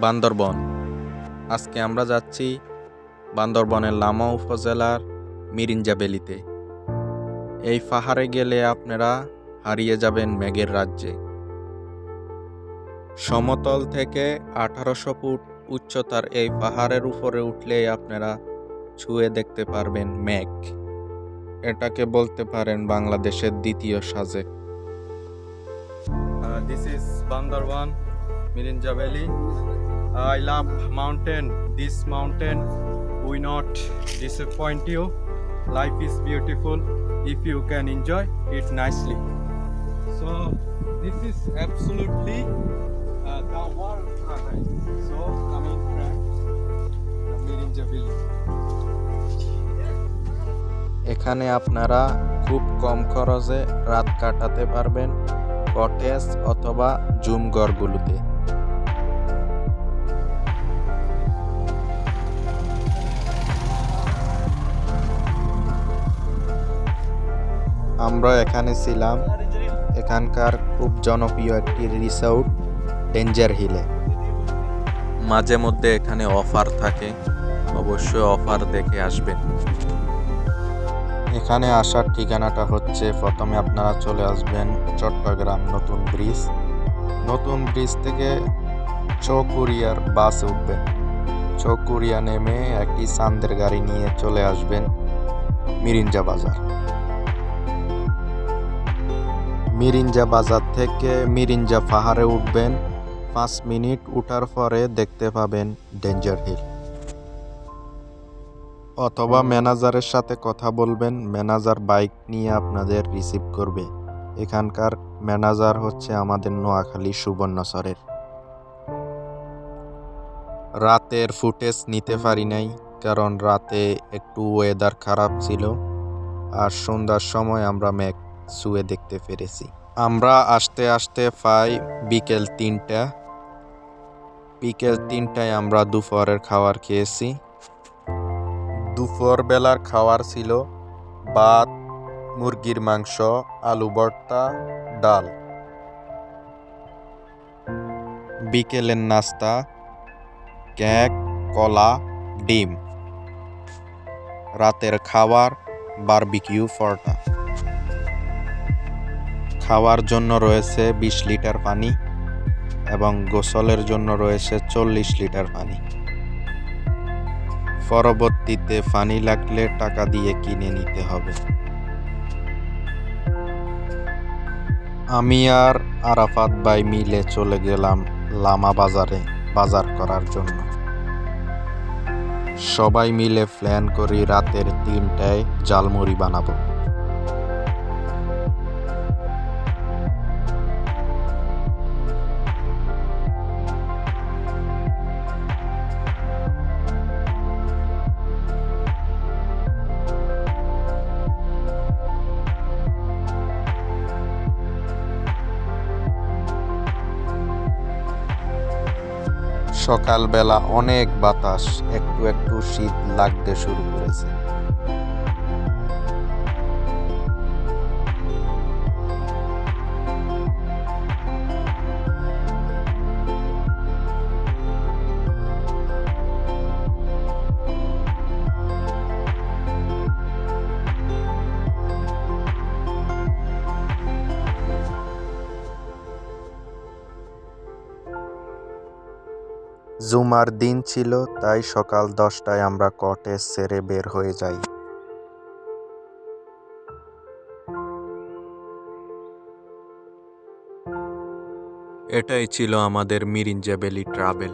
বান্দরবন। আজকে আমরা যাচ্ছি বান্দরবনের লামা উপজেলার মিরিঞ্জা ভ্যালিতে। এই পাহাড়ে গেলে আপনারা হারিয়ে যাবেন মেঘের রাজ্যে। সমতল থেকে 1800 ফুট উচ্চতার এই পাহাড়ের উপরে উঠলেই আপনারা ছুঁয়ে দেখতে পারবেন মেঘ। এটাকে বলতে পারেন বাংলাদেশের দ্বিতীয় Sajek. This is Bandarban, Mirinja Valley. I love mountain. This mountain will not disappoint you. Life is beautiful if you can enjoy it nicely. So this is absolutely the world paradise. So coming from the Mirinja Valley. এখানে আপনারা খুব কম খরচে রাত কাটাতে পারবেন cottage অথবা zoom ঘরগুলোতে। আমরা এখানে ছিলাম এখানকার খুব জনপ্রিয় একটি রিসোর্ট ডেঞ্জার হিলে। মাঝে মধ্যে এখানে অফার থাকে, অবশ্যই অফার দেখে আসবেন। এখানে আসার ঠিকানাটা হচ্ছে, প্রথমে আপনারা চলে আসবেন চট্টগ্রাম নতুন ব্রিজ। নতুন ব্রিজ থেকে চৌকুরিয়ার বাস উঠবেন। চৌকুরিয়া নেমে একটি চান্দের গাড়ি নিয়ে চলে আসবেন মিরিঞ্জা বাজার। মিরিঞ্জা বাজার থেকে মিরিঞ্জা পাহাড়ে উঠবেন। 5 মিনিট উঠার পরে দেখতে পাবেন ডেঞ্জার হিল। অথবা ম্যানেজারের সাথে কথা বলবেন, ম্যানেজার বাইক নিয়ে আপনাদের রিসিভ করবে। এখানকার ম্যানেজার হচ্ছে আমাদের নোয়াখালী সুবর্ণচরের। রাতের ফুটেজ নিতে পারি নাই, কারণ রাতে একটু ওয়েদার খারাপ ছিল, আর সন্ধ্যার সময় আমরা মেঘ ছুঁয়ে দেখতে পেরেছি। আমরা আসতে আসতে প্রায় বিকেল 3টা। বিকেল 3টায় আমরা দুপুরের খাবার খেয়েছি। দুপুর বেলার খাবার ছিল ভাত, মুরগির মাংস, আলু ভর্তা, ডাল। বিকেলের নাস্তা কেক, কলা, ডিম। রাতের খাবার বারবিকিউ পরোটা। খাওয়ার জন্য রয়েছে 20 লিটার পানি এবং গোসলের জন্য রয়েছে 40 লিটার পানি। পরবর্তীতে পানি লাগলে টাকা দিয়ে কিনে নিতে হবে। আমি আর আরাফাত ভাই মিলে চলে গেলাম লামা বাজারে বাজার করার জন্য। সবাই মিলে প্ল্যান করি রাতের 3টায় ঝালমুড়ি বানাবো। সকালবেলা অনেক বাতাস, একটু একটু শীত লাগতে শুরু করেছে। জুমার দিন ছিল, তাই সকাল 10টায় আমরা কটেজ ছেড়ে বের হয়ে যাই। এটাই ছিল আমাদের মিরিঞ্জা ভ্যালি ট্রাভেল।